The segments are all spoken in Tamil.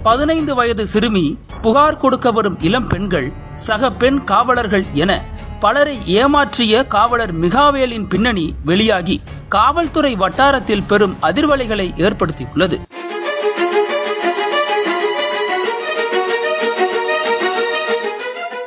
15 வயது சிறுமி, புகார் கொடுக்க வரும் இளம் பெண்கள், சக பெண் காவலர்கள் என பலரை ஏமாற்றிய காவலர் மிகாவேலின் பின்னணி வெளியாகி காவல்துறை வட்டாரத்தில் பெரும் அதிர்வலைகளை ஏற்படுத்தியுள்ளது.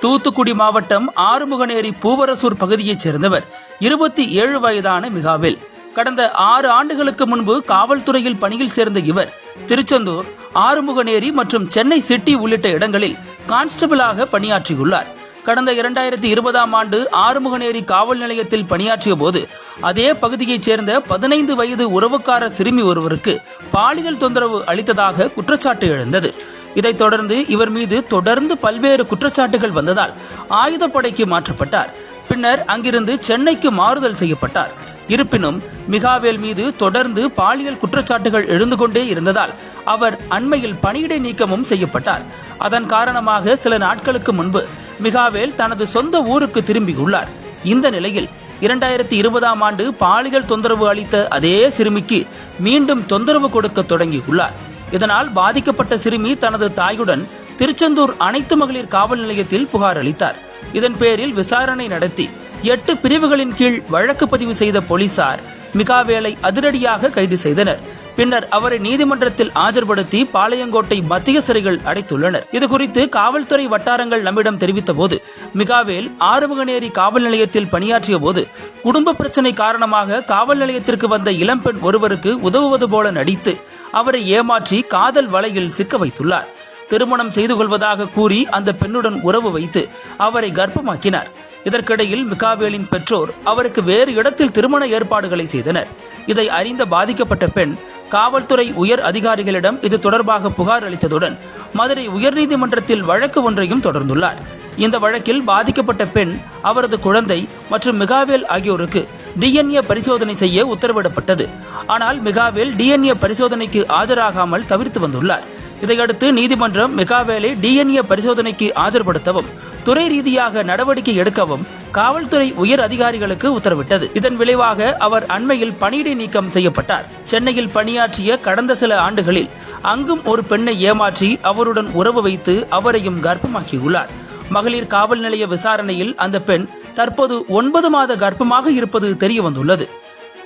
தூத்துக்குடி மாவட்டம் ஆறுமுகநேரி பூவரசூர் பகுதியைச் சேர்ந்தவர் 27 வயதான மிகாவேல். கடந்த 6 ஆண்டுகளுக்கு முன்பு காவல்துறையில் பணியில் சேர்ந்த இவர் திருச்செந்தூர், ஆறுமுகநேரி மற்றும் சென்னை சிட்டி உள்ளிட்ட இடங்களில் கான்ஸ்டபிளாக பணியாற்றியுள்ளார். கடந்த 2020ஆம் ஆண்டு ஆறுமுகநேரி காவல் நிலையத்தில் பணியாற்றிய போது அதே பகுதியைச் சேர்ந்த 15 வயது உறவுக்கார சிறுமி ஒருவருக்கு பாலியல் தொந்தரவு அளித்ததாக குற்றச்சாட்டு எழுந்தது. இதைத் தொடர்ந்து இவர் மீது தொடர்ந்து பல்வேறு குற்றச்சாட்டுகள் வந்ததால் ஆயுதப்படைக்கு மாற்றப்பட்டார். பின்னர் அங்கிருந்து சென்னைக்கு மாறுதல் செய்யப்பட்டார். இருப்பினும் மிகாவேல் மீது தொடர்ந்து பாலியல் குற்றச்சாட்டுகள் எழுந்து கொண்டே இருந்ததால் அவர் அண்மையில் பணியிடை நீக்கமும் செய்யப்பட்டார். அதன் காரணமாக சில நாட்களுக்கு முன்பு மிகாவேல் தனது சொந்த ஊருக்கு திரும்பியுள்ளார். இந்த நிலையில் 2020ஆம் ஆண்டு பாலியல் தொந்தரவு அளித்த அதே சிறுமிக்கு மீண்டும் தொந்தரவு கொடுக்க தொடங்கியுள்ளார். இதனால் பாதிக்கப்பட்ட சிறுமி தனது தாயுடன் திருச்செந்தூர் அனைத்து மகளிர் காவல் நிலையத்தில் புகார் அளித்தார். இதன் பேரில் விசாரணை நடத்தி 8 பிரிவுகளின் கீழ் வழக்கு பதிவு செய்த போலீசார் மிகாவேலை அதிரடியாக கைது செய்தனர். பின்னர் அவரை நீதிமன்றத்தில் ஆஜர்படுத்தி பாளையங்கோட்டை மத்திய சிறைகள் அடைத்துள்ளனர். இதுகுறித்து காவல்துறை வட்டாரங்கள் நம்மிடம் தெரிவித்த போது, மிகாவேல் ஆறுமுகநேரி காவல் நிலையத்தில் பணியாற்றிய போது குடும்ப பிரச்சனை காரணமாக காவல் நிலையத்திற்கு வந்த இளம்பெண் ஒருவருக்கு உதவுவது போல நடித்து அவரை ஏமாற்றி காதல் வலையில் சிக்க வைத்துள்ளார். திருமணம் செய்து கொள்வதாக கூறி அந்த பெண்ணுடன் உறவு வைத்து அவரை கர்ப்பமாக்கினார். இதற்கிடையில் மிகாவேலின் பெற்றோர் அவருக்கு வேறு இடத்தில் திருமண ஏற்பாடுகளை செய்தனர். இதை அறிந்த பாதிக்கப்பட்ட பெண் காவல்துறை உயர் அதிகாரிகளிடம் இது தொடர்பாக புகார் அளித்ததுடன் மதுரை உயர்நீதிமன்றத்தில் வழக்கு ஒன்றையும் தொடர்ந்துள்ளார். இந்த வழக்கில் பாதிக்கப்பட்ட பெண், அவரது குழந்தை மற்றும் மிகாவேல் ஆகியோருக்கு DNA பரிசோதனை செய்ய உத்தரவிடப்பட்டது. ஆனால் மிகாவேல் DNA பரிசோதனைக்கு ஆஜராகாமல் தவிர்த்து வந்துள்ளார். இதையடுத்து நீதிமன்றம் மிகாவேலை DNA பரிசோதனைக்கு ஆஜர்படுத்தவும் துறை ரீதியாக நடவடிக்கை எடுக்கவும் காவல்துறை உயர் அதிகாரிகளுக்கு உத்தரவிட்டது. இதன் விளைவாக அவர் அண்மையில் பணியிடை நீக்கம் செய்யப்பட்டார். சென்னையில் பணியாற்றிய கடந்த சில ஆண்டுகளில் அங்கும் ஒரு பெண்ணை ஏமாற்றி அவருடன் உறவு வைத்து அவரையும் கர்ப்பமாக்கியுள்ளார். மகளிர் காவல் நிலைய விசாரணையில் அந்த பெண் தற்போது 9 மாத கர்ப்பமாக இருப்பது தெரிய வந்துள்ளது.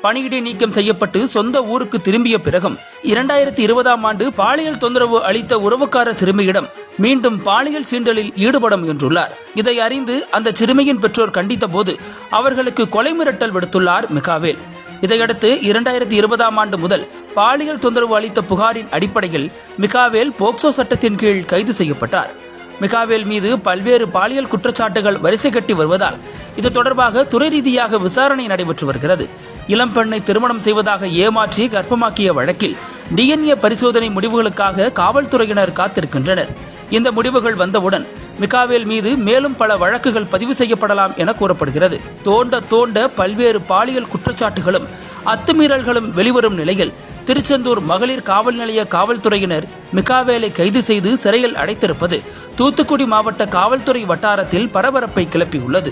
பணியிடை நீக்கம் செய்யப்பட்டு சொந்த ஊருக்கு திரும்பிய பிறகும் 2020ஆம் ஆண்டு பாலியல் தொந்தரவு அளித்த உறவுக்கார சிறுமியிடம் மீண்டும் பாலியல் சீண்டலில் ஈடுபட முயன்றுள்ளார். இதை அறிந்து அந்த சிறுமியின் பெற்றோர் கண்டித்த போது அவர்களுக்கு கொலை மிரட்டல் விடுத்துள்ளார் மிகாவேல். இதையடுத்து 2020ஆம் ஆண்டு முதல் பாலியல் தொந்தரவு அளித்த புகாரின் அடிப்படையில் மிகாவேல் போக்சோ சட்டத்தின் கீழ் கைது செய்யப்பட்டார். மிகாவேல் மீது பல்வேறு பாலியல் குற்றச்சாட்டுகள் வரிசை கட்டி வருவதால் இது தொடர்பாக துறை ரீதியாக விசாரணை நடைபெற்று வருகிறது. இளம்பெண்ணை திருமணம் செய்வதாக ஏமாற்றி கர்ப்பமாக்கிய வழக்கில் DNA பரிசோதனை முடிவுகளுக்காக காவல்துறையினர் காத்திருக்கின்றனர். இந்த முடிவுகள் வந்தவுடன் மிகாவேல் மீது மேலும் பல வழக்குகள் பதிவு செய்யப்படலாம் என கூறப்படுகிறது. தோண்ட பல்வேறு பாலியல் குற்றச்சாட்டுகளும் அத்துமீறல்களும் வெளிவரும் நிலையில் திருச்செந்தூர் மகளிர் காவல் நிலைய காவல்துறையினர் மிகாவேலை கைது செய்து சிறையில் அடைத்திருப்பது தூத்துக்குடி மாவட்ட காவல்துறை வட்டாரத்தில் பரபரப்பை கிளப்பியுள்ளது.